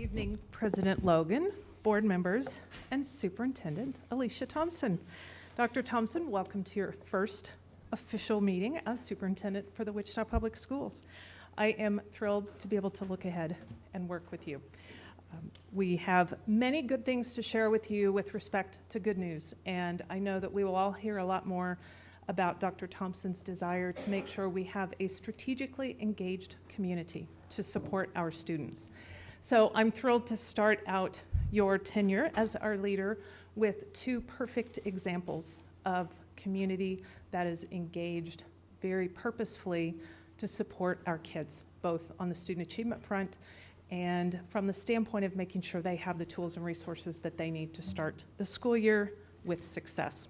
evening, President Logan, board members, and Superintendent Alicia Thompson. Dr. Thompson, welcome to your first official meeting as superintendent for the Wichita Public Schools. I am thrilled to be able to look ahead and work with you. We have many good things to share with you with respect to good news, and I know that we will all hear a lot more about Dr. Thompson's desire to make sure we have a strategically engaged community to support our students. So I'm thrilled to start out your tenure as our leader with two perfect examples of community that is engaged very purposefully to support our kids, both on the student achievement front and from the standpoint of making sure they have the tools and resources that they need to start the school year with success.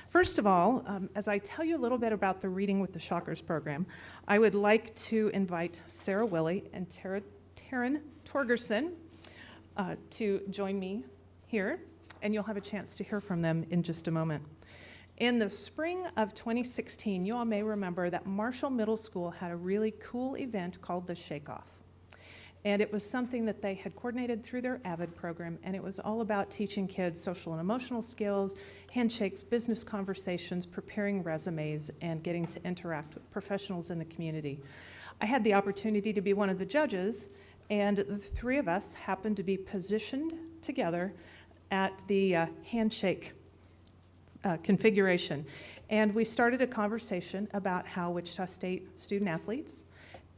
First of all, as I tell you a little bit about the Reading with the Shockers program, I would like to invite Sarah Willie and Taryn Torgerson to join me here, and you'll have a chance to hear from them in just a moment. In the spring of 2016, you all may remember that Marshall Middle School had a really cool event called the Shake Off. And it was something that they had coordinated through their AVID program, and it was all about teaching kids social and emotional skills, handshakes, business conversations, preparing resumes, and getting to interact with professionals in the community. I had the opportunity to be one of the judges, and the three of us happened to be positioned together at the handshake configuration. And we started a conversation about how Wichita State student athletes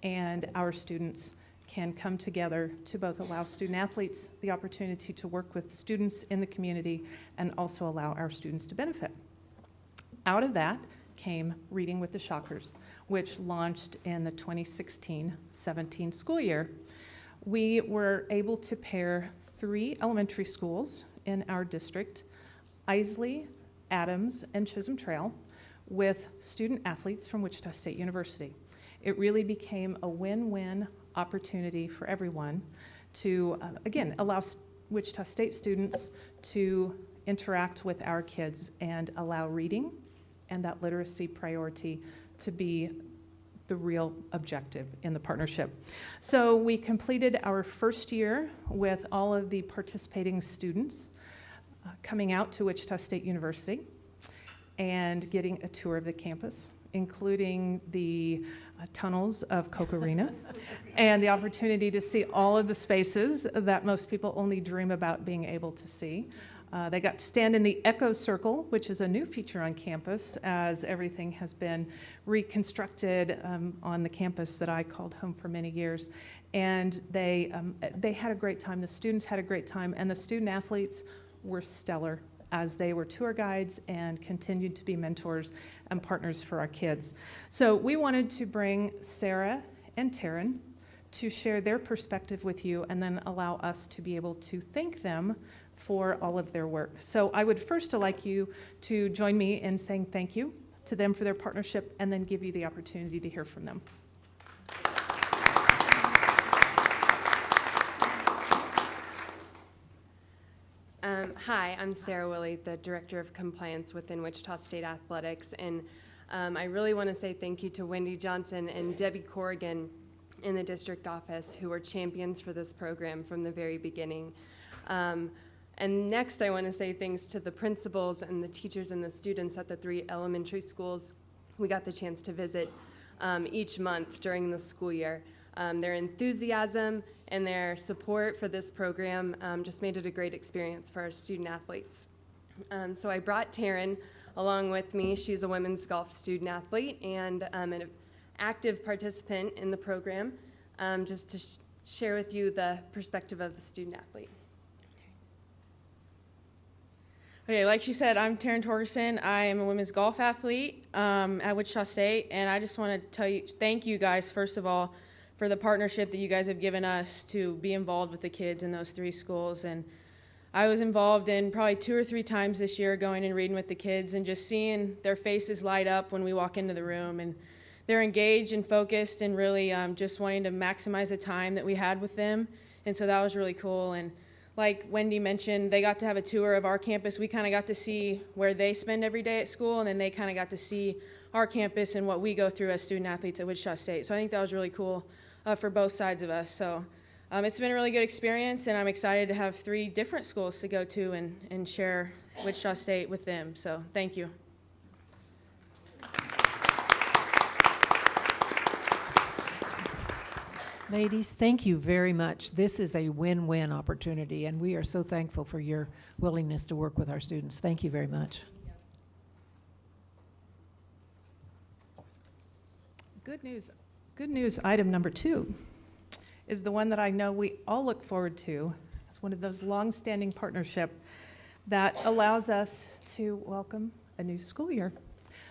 and our students can come together to both allow student athletes the opportunity to work with students in the community and also allow our students to benefit. Out of that came Reading with the Shockers, which launched in the 2016-17 school year. We were able to pair 3 elementary schools in our district, Isley, Adams, and Chisholm Trail, with student athletes from Wichita State University. It really became a win-win opportunity for everyone to, again, allow Wichita State students to interact with our kids and allow reading and that literacy priority to be the real objective in the partnership. So we completed our first year with all of the participating students coming out to Wichita State University and getting a tour of the campus, including the tunnels of Coke Arena and the opportunity to see all of the spaces that most people only dream about being able to see. They got to stand in the Echo Circle, which is a new feature on campus as everything has been reconstructed on the campus that I called home for many years. And they had a great time. The students had a great time, and the student athletes were stellar as they were tour guides and continued to be mentors and partners for our kids. So we wanted to bring Sarah and Taryn to share their perspective with you and then allow us to be able to thank them for all of their work. So I would first like you to join me in saying thank you to them for their partnership and then give you the opportunity to hear from them. Hi, I'm Sarah Willie, the Director of Compliance within Wichita State Athletics, and I really want to say thank you to Wendy Johnson and Debbie Corrigan in the district office who were champions for this program from the very beginning. And next I want to say thanks to the principals and the teachers and the students at the 3 elementary schools we got the chance to visit each month during the school year. Their enthusiasm and their support for this program just made it a great experience for our student athletes. So I brought Taryn along with me. She's a women's golf student athlete and an active participant in the program, just to share with you the perspective of the student athlete. Okay, like she said, I'm Taryn Torgerson. I am a women's golf athlete at Wichita State, and I just want to thank you guys, first of all, for the partnership that you guys have given us to be involved with the kids in those 3 schools. And I was involved in probably 2 or 3 times this year going and reading with the kids and just seeing their faces light up when we walk into the room. And they're engaged and focused and really just wanting to maximize the time that we had with them. And so that was really cool. And like Wendy mentioned, they got to have a tour of our campus. We kind of got to see where they spend every day at school, and then they kind of got to see our campus and what we go through as student athletes at Wichita State. So I think that was really cool for both sides of us. So It's been a really good experience, and I'm excited to have 3 different schools to go to and share Wichita State with them. So thank you. Ladies, thank you very much. This is a win-win opportunity, and we are so thankful for your willingness to work with our students. Thank you very much. Good news item number 2 is the one that I know we all look forward to. It's one of those long-standing partnership that allows us to welcome a new school year.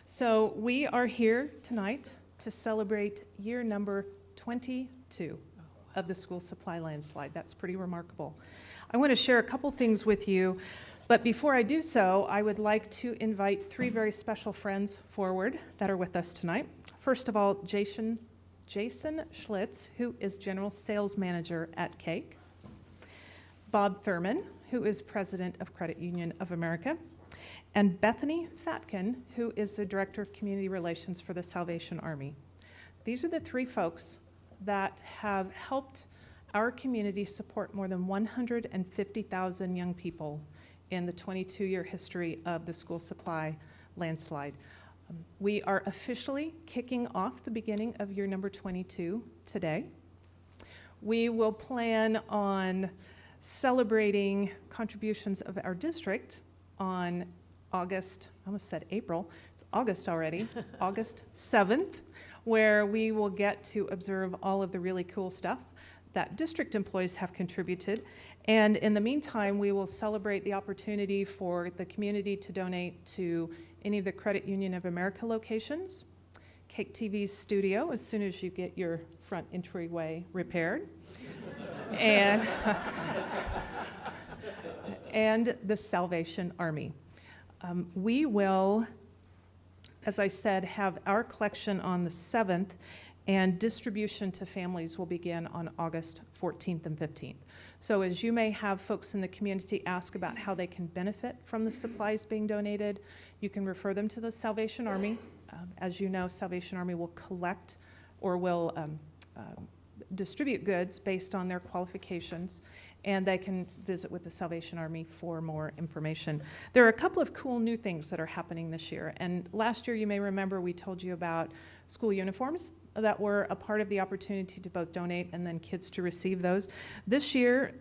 So we are here tonight to celebrate year number 22 of the school supply landslide. That's pretty remarkable. I want to share a couple things with you, but before I do so, I would like to invite 3 very special friends forward that are with us tonight. First of all, Jason Schlitz, who is General Sales Manager at Cake. Bob Thurman, who is President of Credit Union of America. And Bethany Fatkin, who is the Director of Community Relations for the Salvation Army. These are the 3 folks that have helped our community support more than 150,000 young people in the 22-year history of the school supply landslide. We are officially kicking off the beginning of year number 22 today. We will plan on celebrating contributions of our district on August, I almost said April, it's August already, August 7th, where we will get to observe all of the really cool stuff that district employees have contributed. And in the meantime, we will celebrate the opportunity for the community to donate to any of the Credit Union of America locations, Cake TV's studio, as soon as you get your front entryway repaired, and the Salvation Army. We will, as I said, have our collection on the 7th, and distribution to families will begin on August 14th and 15th. So as you may have folks in the community ask about how they can benefit from the supplies being donated, you can refer them to the Salvation Army. As you know, Salvation Army will collect or will distribute goods based on their qualifications, and they can visit with the Salvation Army for more information. There are a couple of cool new things that are happening this year, and last year you may remember we told you about school uniforms that were a part of the opportunity to both donate and then kids to receive those. This year,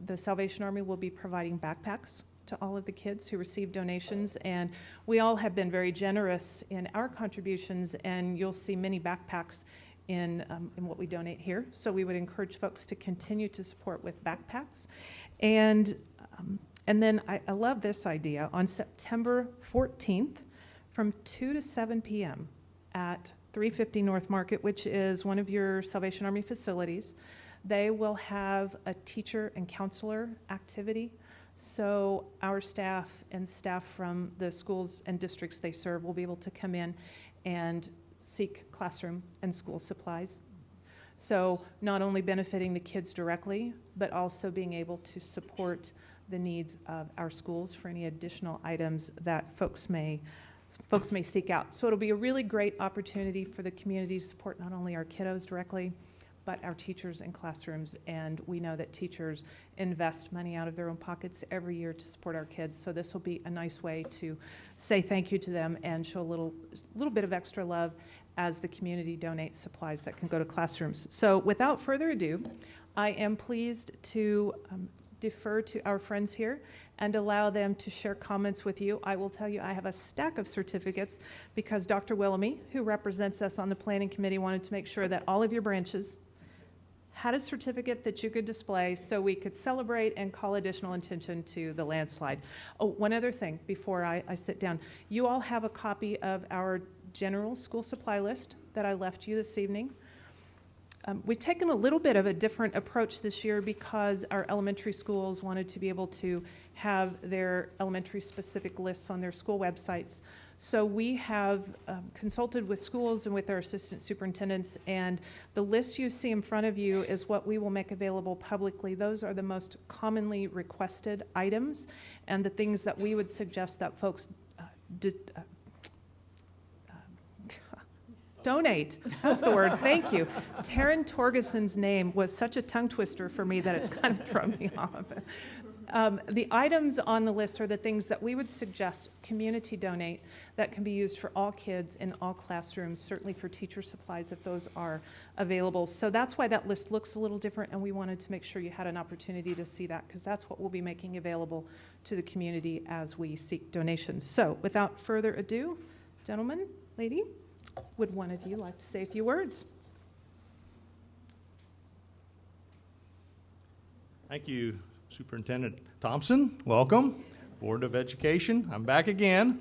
the Salvation Army will be providing backpacks to all of the kids who receive donations, and we all have been very generous in our contributions, and you'll see many backpacks in what we donate here. So we would encourage folks to continue to support with backpacks. And then I love this idea. On September 14th, from 2 to 7 p.m. at 350 North Market, which is one of your Salvation Army facilities, they will have a teacher and counselor activity. So our staff and staff from the schools and districts they serve will be able to come in and seek classroom and school supplies. So not only benefiting the kids directly, but also being able to support the needs of our schools for any additional items that folks may seek out. So it'll be a really great opportunity for the community to support not only our kiddos directly, but our teachers and classrooms. And we know that teachers invest money out of their own pockets every year to support our kids. So this will be a nice way to say thank you to them and show a little bit of extra love as the community donates supplies that can go to classrooms. So without further ado, I am pleased to defer to our friends here and allow them to share comments with you. I will tell you I have a stack of certificates because Dr. Willamy, who represents us on the planning committee, wanted to make sure that all of your branches had a certificate that you could display so we could celebrate and call additional attention to the landslide. Oh, one other thing before I sit down. You all have a copy of our general school supply list that I left you this evening. We've taken a little bit of a different approach this year because our elementary schools wanted to be able to have their elementary specific lists on their school websites. So we have consulted with schools and with our assistant superintendents, and the list you see in front of you is what we will make available publicly. Those are the most commonly requested items and the things that we would suggest that folks Donate. That's the word. Thank you. Taryn Torgeson's name was such a tongue twister for me that it's kind of thrown me off. The items on the list are the things that we would suggest community donate that can be used for all kids in all classrooms, certainly for teacher supplies if those are available. So that's why that list looks a little different, and we wanted to make sure you had an opportunity to see that, because that's what we'll be making available to the community as we seek donations. So without further ado, gentlemen, lady, would one of you like to say a few words? Thank you, Superintendent Thompson. Welcome. Board of Education. I'm back again.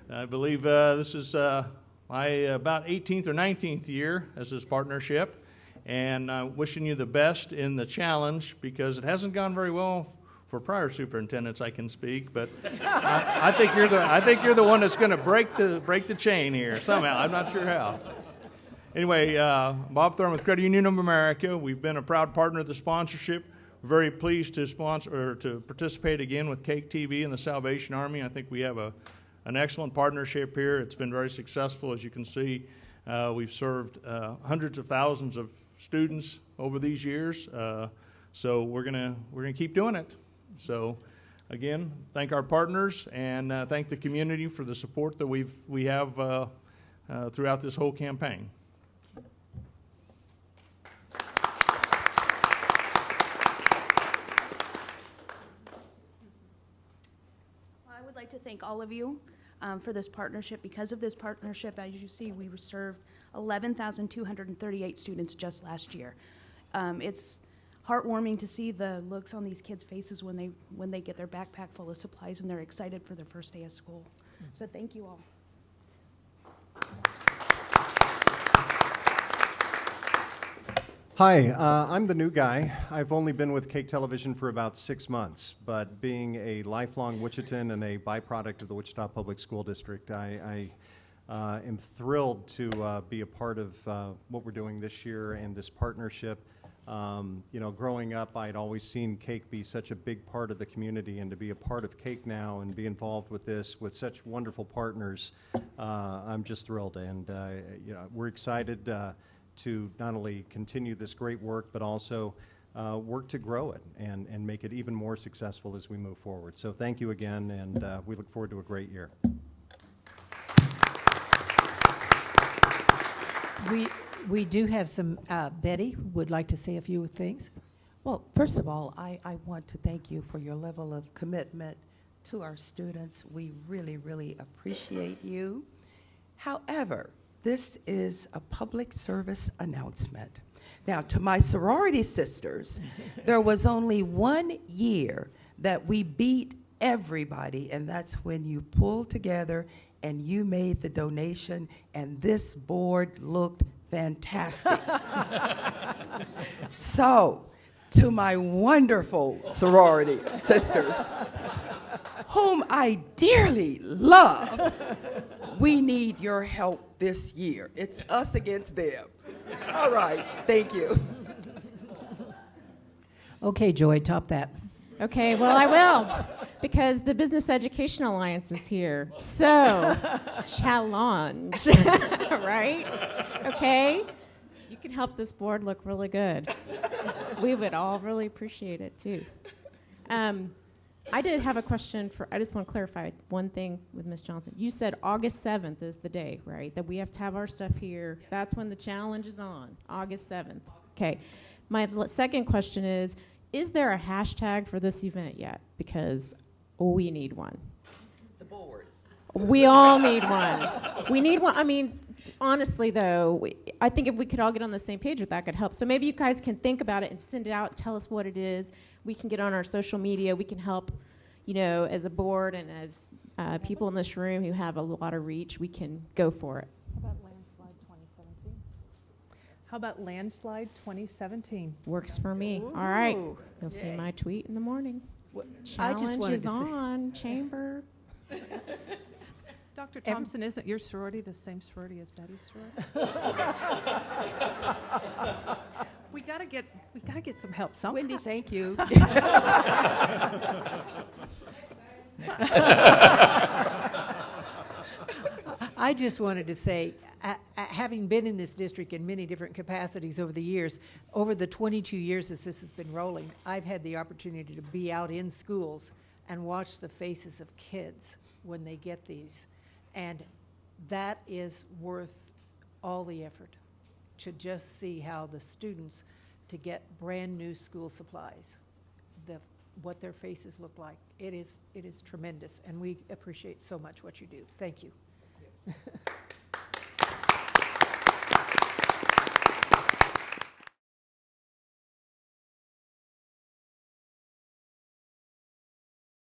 I believe this is my about 18th or 19th year as this partnership, and I'm wishing you the best in the challenge, because it hasn't gone very well for prior superintendents, I can speak, but I think you're the one that's going to break the chain here somehow. I'm not sure how. Anyway, Bob Thurman with Credit Union of America. We've been a proud partner of the sponsorship. We're very pleased to sponsor or to participate again with Cake TV and the Salvation Army. I think we have an excellent partnership here. It's been very successful, as you can see. We've served hundreds of thousands of students over these years, so we're gonna keep doing it. So, again, thank our partners and thank the community for the support that we have throughout this whole campaign. I would like to thank all of you for this partnership. Because of this partnership, as you see, we served 11,238 students just last year. It's heartwarming to see the looks on these kids' faces when they get their backpack full of supplies and they're excited for their first day of school. So thank you all. Hi, I'm the new guy. I've only been with Cake Television for about 6 months, but being a lifelong Wichitan and a byproduct of the Wichita Public School District, I am thrilled to be a part of what we're doing this year and this partnership. You know, growing up, I'd always seen Cake be such a big part of the community, and to be a part of Cake now and be involved with this with such wonderful partners, I'm just thrilled. And you know, we're excited to not only continue this great work, but also work to grow it and make it even more successful as we move forward. So thank you again, and we look forward to a great year. We do have some, Betty would like to say a few things. Well, first of all, I want to thank you for your level of commitment to our students. We really, really appreciate you. However, this is a public service announcement. Now, to my sorority sisters, there was only 1 year that we beat everybody, and that's when you pulled together and you made the donation, and this board looked fantastic. So, to my wonderful sorority sisters, whom I dearly love, we need your help this year. It's us against them. All right, thank you. Okay, Joy, top that. Okay, well, I will, because the Business Education Alliance is here. So, challenge, right? Okay? You can help this board look really good. We would all really appreciate it, too. I did have a question I just want to clarify one thing with Ms. Johnson. You said August 7th is the day, right? That we have to have our stuff here. That's when the challenge is on, August 7th. Okay. My second question is there a hashtag for this event yet? Because we need one. The board. We all need one. We need one. I mean, honestly, though, I think if we could all get on the same page with that could help. So maybe you guys can think about it and send it out, tell us what it is. We can get on our social media. We can help, you know, as a board and as people in this room who have a lot of reach, we can go for it. How about Landslide 2017? How about Landslide 2017? Works for me. All right. You'll see my tweet in the morning. I just Challenge wanted is to say- on, chamber. Dr. Thompson, isn't your sorority the same sorority as Betty's sorority? we gotta get some help somewhere. Wendy, thank you. I just wanted to say, having been in this district in many different capacities over the years, over the 22 years as this has been rolling, I've had the opportunity to be out in schools and watch the faces of kids when they get these. And that is worth all the effort, to just see how the students, to get brand new school supplies, what their faces look like. It is tremendous, and we appreciate so much what you do. Thank you.